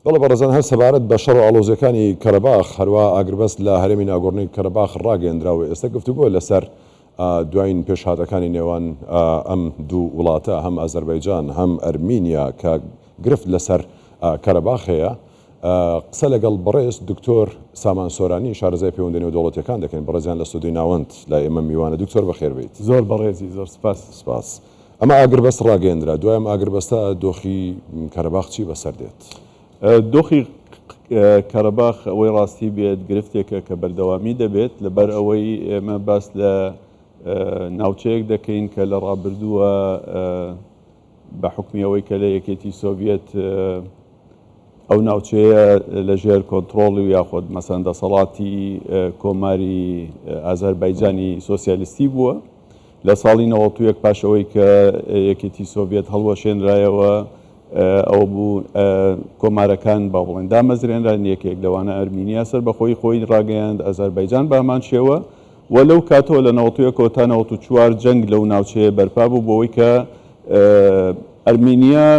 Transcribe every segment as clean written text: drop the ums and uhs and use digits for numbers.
بەڵێ بەڕێزان هەر سەبارەت بە شەڕ و ئاڵۆزیەکانی کەرەباخ هەروە ئاگربەست لە هەرێمی ناگۆڕنی کەرەباخ ڕاگەیەندراوە. ئێستا گفتوگۆ لەسەر دوایین پێشهاتەکانی نێوان ئەم دوو وڵاتە هەم ئازەربایجان هەم ئەرمینیا کە گرفت لەسەر کەرەباخ هەیە. قسە لەگەڵ بەڕێز دکتۆر سامان سۆرانی شارەزای پەیوەندی نێودەوڵەتیەکان دەکەین. بەڕێزیان لە ستودیۆی ناوەند لای ئێمە میوانە. دکتۆر بەخێر بێیت. زۆر بەڕێزی زۆر سپاس. ئەمە ئاگربەست ڕاگەیەندرا، دوایەم ئاگربەستە دۆخی کەرەباخ چی بەسەر دێت؟ دۆخی کەرەباخ ئەوەی ڕاستی بێت گرفتێکە کە بەردەوامی دەبێت لەبەر ئەوەی ئێمە باس لە ناوچەیەک دەکەین کە لە ڕابردووە بە حکمی ئەوەی کە لە یەکێتی سۆڤیەت ئەو ناوچەیە لەژێر کۆنتڕۆڵی و یاخۆت مەسەن دەسەڵاتی کۆماری ئازەربایجانی سۆسیالیستی بووە. لە ساڵی 91 پاش ئەوەی کە یەکێتی سۆڤیەت هەڵوەشێنرایەوە ئەو بوو کۆمارەکان با بڵێن دامەزرێنران، یەکێک لەوانە ئەرمینیا سەر بەخۆی خۆی ڕاگەیاند، ئەزەربایجان بە هەمان شێوە و لەو کاتەوە لە 91 تا 94 جەنگ لەو ناوچەیە بەرپا بوو بۆەوەی کە ئەرمینیا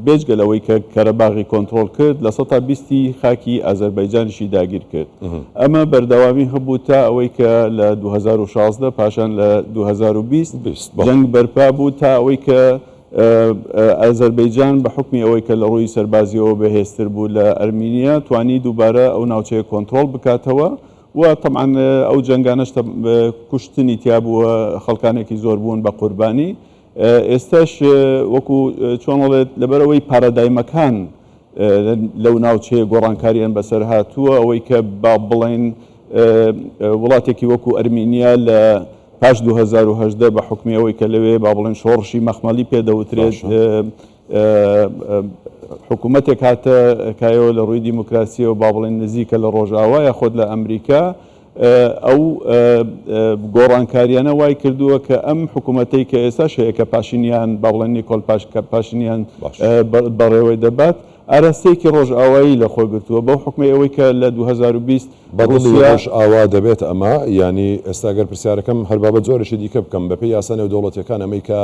بێجگەلەوەی کە کەرەباغی کۆنتڕۆل کرد لە 120 خاکی ئازەربایجانیشی داگیر کرد. ئەمە بەردەوامی هەبوو تا ئەوەی کە لە 2016 پاشان لە 2020 جەنگ بەرپا بوو تا ئەوەی کە ئازەربایجان بە حکمی ئەوەی کە لە ڕووی سەربازیەوە بەهێزتر بوو لە ئەرمینیا توانی دووبارە ئەو ناوچەیە کۆنتڕۆڵ بکاتەوە و طبعاً ئەو جەنگانەش کوشتنی تیا بووە، خەڵکانێکی زۆر بوون بە قوربانی. ئێستاش وەکو چۆنڵێت لەبەرەوەی پارەدایمەکان لەو ناوچەیە گۆڕانکاریان بەسەر هاتووە، ئەوەی کە با بڵێن وڵاتێکی وەکو ئەرمینیا لە پاش 2018 بە حکمی ئەوەی کە لەوێ با بڵێن شۆڕشی مەخمەلی پێدەوترێت حکوومەتێک هاتە کایەوە لە ڕووی دیموکراسیەوە با بڵێن نزیکە لە ڕۆژاوا یاخۆت لە ئەمریکا. ئەو گۆڕانکاریانە وای کردووە کە ئەم حکوومەتەی کە ئێستا شەیە کە پاشینیان با بڵێن نیکۆل پاشینیان بەڕێوەی دەبات ئاراستەیەکی ڕۆژئاوایی لە خۆی گرتووە بەو حکمی ئەوەی کە لە 2020 بەدڵی ڕۆژئاوا دەبێت. ئەمە ینی ئێستاگەر پرسیارەکەم هەر بابەت زۆرشی دیکە بکەم بەپێی یاسا نێودەوڵەتیەکان ئەمەی کە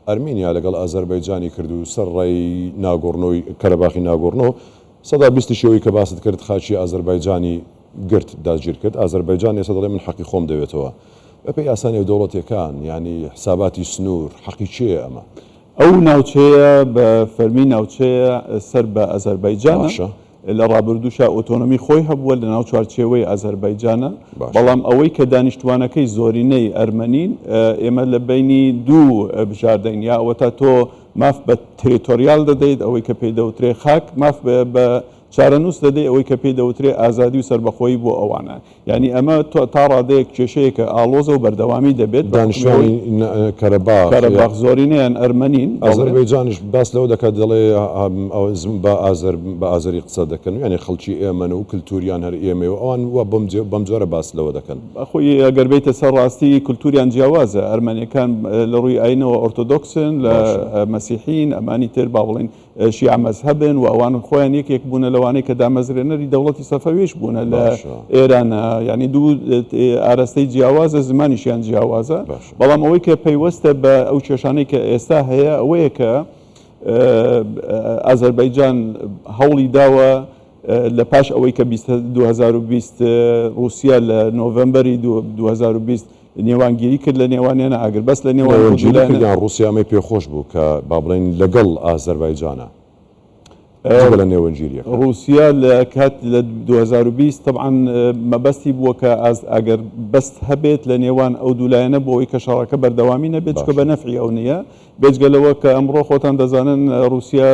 ئەرمینیا لەگەڵ ئازەربایجانی کردو سەر ڕێی ناگۆڕنەوەی کەرەباخی ناگۆڕنەوە 120 شێوەی کە باست کرد خاچی ئازەربایجانی گرت داگیر کرد. ئازەربایجان ێستا دەڵێ من حەقی خۆم دەوێتەوە بەپێی یاسا نێودەوڵەتیەکان ینی حساباتی سنوور حەقی چییە ئەمە؟ ئەو ناوچەیە بە فەرمی ناوچەیە سەر بە ئازەربایجانە لە ڕابردووشە ئۆتۆنۆمی خۆی هەبووە لە ناو چوارچێوەی ئازەربایجانە، بەڵام ئەوەی کە دانیشتوانەکەی زۆرینەی ئەرمەنین ئێمە لە بینی دوو بژاردەین، یا ئەوە تا تۆ ماف بە تریتۆریال دەدەیت ئەوەی کە پێی دەوترێ خاک، ماف بە چارەنووس دەدەی ئەوەی کە پێی دەوترێ ئازادی و سەربەخۆیی بۆ ئەوانە. یعنی ئەمە تا ڕادەیەک کێشەیەکە ئالۆزە و بەردەوامی دەبێت. دانیشتوانی کەرەباخ زۆرینەیان ئەرمەنین. ئازەربایجانیش باس لەوە دەکات دەڵێ بە ئازەری قسە دەکەن، یعنی خەڵکی ئێمەن و کللتوریان هەر ئێمە و ئەوان وە بەم جۆرە باس لەوە دەکەن. خۆی ئەگەر بیتە سەر ڕاستی کللتوریان جیاوازە. ئەرمەنیەکان لە ڕووی ئاینەوە ئۆرتۆدۆکسن، لە مەسیحین، ئەمانی تر با بڵێن شیعە مەزهەبن و ئەوان خۆیان یەکێک بوونە لەوانەی کە دامەزرێنەری دەوڵەتی سەفەویش بوونە لە ئێرانە. ینی دوو ئاراستەی جیاوازە، زمانیشیان جیاوازە، بەڵام ئەوەی کە پەیوەستە بە ئەو کێشانەی کە ئێستا هەیە ئەوەیە کە ئازەربایجان هەوڵی داوە لە پاش ئەوەی کە 2020 رووسیا لە نۆڤەمبەری 2020 نێوانگیری کرد لە نێوانیانە ئاگربەست لە نێوان رووسیامی پێخۆش بوو کە با بڵێن لەگەڵ ئازەربایجانە لە نێوەنگیریە رووسیا لە کات لە 2020 طبعاً مەبەستی بووە کە ئەگەر بەست هەبێت لە نێوان ئەو دوولایەنە بۆ ئەوەی کە شەڕەکە بەردەوامی نەبێت چکە بە نەفعی ئەو نییە. بێجگەلەوە کە ئەمڕۆ خۆتان دەزانن رووسیا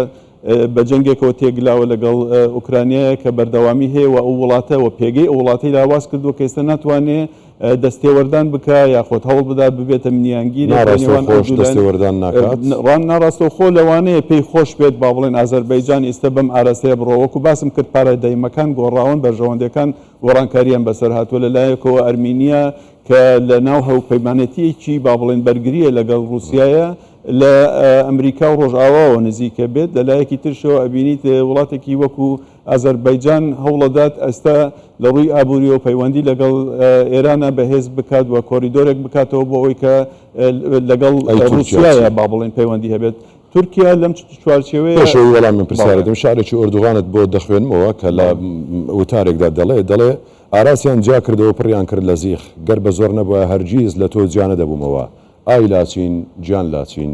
بە جەنگێکەوە تێگلاوە لەگەڵ ئوکرانیایە کە بەردەوامی هەیە و ئەو وڵاتەوە پێگەی ئەو وڵاتی لاواز کردووە کە ئێستا ناتوانێت دەستێوەردان بکە یاخۆت هەوڵ بدات ببێتە منیانگیری ڕان ناڕاستەوخۆ لەوانەیە پێی خۆش بێت با بڵێن ئازەربایجان ئێستا بەم ئاراستەیە بڕۆ. وەکو باسم کرد پارەدایمەکان گۆڕاون بەرژەوەندەکان گۆڕانکاریان بەسەر هاتووە لەلایەکەوە ئەرمینیا کە لە ناو هەوپەیمانەتیەکی با بڵێن بەرگریە لەگەڵ رووسایە لە ئەمریکا و ڕۆژئاواوە نزیکە بێت. لەلایەکی ترشەوە ئەبینیت وڵاتێکی وەکو ئازەربایجان هەوڵەدات ئەستا لە ڕووی ئابووری و پەیوەندی لەگەڵ ئێرانە بەهێز بکات و کۆریدۆرێک بکاتەوە بۆ ئەوەی کە لەگەڵ رووسایە با بڵێن پەیوەندی هەبێت. تورکیا لەم چوارچێوەیە پێشەوەی وەڵام من پرسیارەتم شارێکی ئۆردوغانت بۆ دەخوێنمەوە کە لە وتارێکدا دەڵێ ئاراسیان جا کردەوە پڕیان کرد لە زیخ گەر بە زۆر نەبووە هەرگیز لە تۆ جیانە دەبوومەوە ئای لاچین گیان لاچین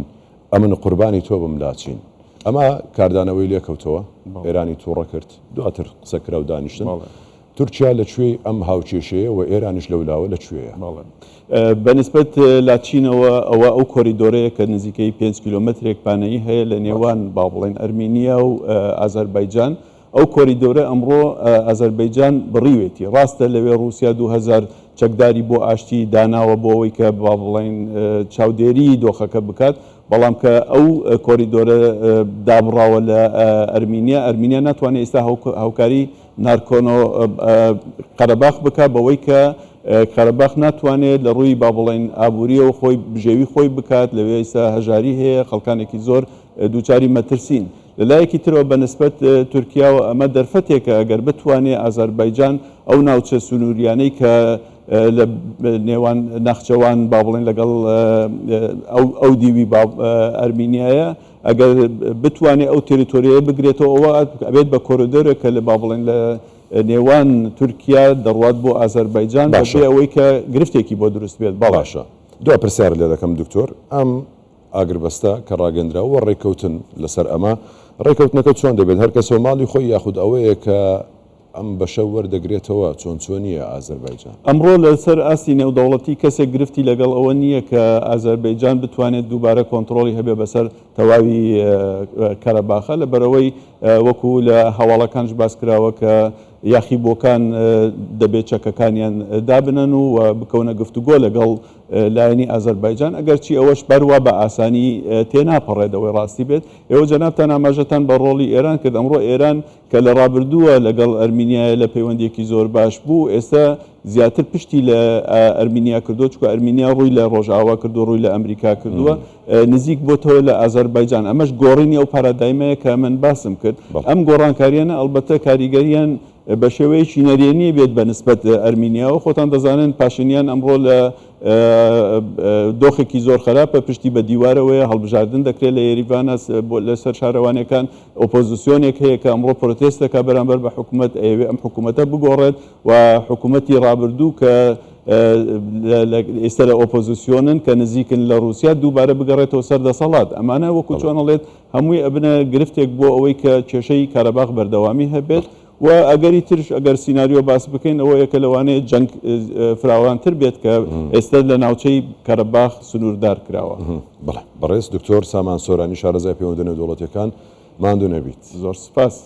ئەمن قوربانی تۆ بم لاچین ئەمە کاردانەوەی لێکەوتەوە ئێرانی تووڕە کرد دواتر قسەکرا و دانیشتن تورکیا لەکوێ ئەم هاوکێشەیە و ئێرانیش لەولاوە لەکوێیە بەنسبەت لاچینەوە ئەوە ئەو کۆریدۆرەیە کە نزیکەی 5 کیلۆمترێک پانەیی هەیە لە نێوان با بڵێن ئەرمینیا و ئازەربایجان ئەو کۆریدۆرە ئەمڕۆ ئازەربایجان بڕیوێتی ڕاستە لەوێ رووسیا 2000 چەکداری بۆ ئاشتی داناوە بۆ ئەوەی کە با بڵێن چاودێری دۆخەکە بکات بەڵام کە ئەو کۆریدۆرە دابڕاوە لە ئەرمینیا ناتوانێت ئێستا هاوکاری نارکۆنۆ قەرەباخ بکات بەوەی کە قەرەباخ ناتوانێت لە ڕووی با بڵێن ئابووریەوە خۆی بژێوی خۆی بکات لەوێ ئێستا هەژاری هەیە خەڵکانێکی زۆر دووچاری مەترسین لەلایەکی ترەوە بەنسبەت تورکیاوە ئەمە دەرفەتێکە ئەگەر بتوانێت ئازەربایجان ئەو ناوچە سنووریانەی کە لە نێوان ناخچەوان با بڵێن لەگەڵ ئەو دیوی ئەرمینیایە ئەگەر بتوانێت ئەو تریتۆریە بگرێتەوە ئەوە ئەبێت بە کۆریدۆرێک کە لە با بڵێن لە نێوان تورکیا دەڕوات بۆ ئازەربایجان باشە ئەوەی کە گرفتێکی بۆ دروست بێت باشە دو پرسیار لێ دەکەم دکتۆر ئەم ئاگربەستە کە ڕاگەندراوە ڕێککەوتن لەسەر ئەمە ڕێککەوتنەکە چۆن دەبێت هەر کەسەوە ماڵی خۆی یاخود ئەوەیە کە ئەم بەشە وەردەگرێتەوە چۆنیە ئازەربایجان ئەمڕۆ لەسەر ئاسی نێودەوڵەتی کەسێک گرفتی لەگەڵ ئەوە نییە کە ئازەربایجان بتوانێت دووبارە کۆنتترۆلی هەبێ بەسەر تەواوی کەرەباخە لە بەرەوەی وەکو لە هەواڵەکانش باس کراوە کە یاخی بۆکان دەبێت چەکەکانیان دابنن و بکەونە گفتوگۆ لەگەڵ لایەنی ئازەربایجان ئەگەرچی ئەوەش بەروا بە ئاسانی تێناپەڕێدەوەی ڕاستی بێت ئێوە جەنابتان ئاماژەتان بە ڕۆڵی ئێران کرد ئەمڕۆ ئێران کە لە ڕابردووە لەگەڵ ئەرمینیایە لە پەیوەندێکی زۆر باش بوو ئێستا زیاتر پشتی لە ئەرمینیا کردو چکە ئەرمینیا ڕووی لە ڕۆژاوا کردو ڕووی لە ئەمریکا کردووە نزیک بۆتەوە لە ئازەربایجان ئەمەش گۆڕینی ئەو پارادایمەیە کە من باسم کرد ئەم گۆڕانکاریانە ئەلبەتە کاریگەریان بە شێوەیەکی نەرێنی بێت بە نسبەت ئەرمینیاوە خۆتان دەزانن پاشنیان ئەمڕۆ لە دۆخێکی زۆر خراپە پشتی بە دیوارەوەی هەڵبژاردن دەکرێت لە یێریڤانە لەسەر شارەوانەکان ئۆپۆزیسیۆنێک هەیە کە ئەمڕۆ پرۆتێستەکە بەرامبەر بە حکوومەت ئەوێ ئەم حکوومەتە بگۆڕێت و حکوومەتی ڕابردوو کە ئێستا لە ئۆپۆزیسیۆنن کە نزیکن لە رووسیا دووبارە بگەڕێتەوە سەر دەسەڵات ئەمانە وەکو چۆنەڵێت هەمووی ئەبنە گرفتێک بۆ ئەوەی کە کێشەی کارەباخ بەردەوامی هەبێت و ئەگەری ترش ئەگەر سیناریۆ باس بکەین ئەوە یەکە لەوانەیە جەنگ فراوانتر بێت کە ئێستا لە ناوچەی کارەباخ سنووردار کراوە بەڵێ بەڕێز دکتۆر سامان سۆرانی شارەزای پەیوەندی نێودەوڵەتیەکان ماندوو نەبیت زۆر سپاس.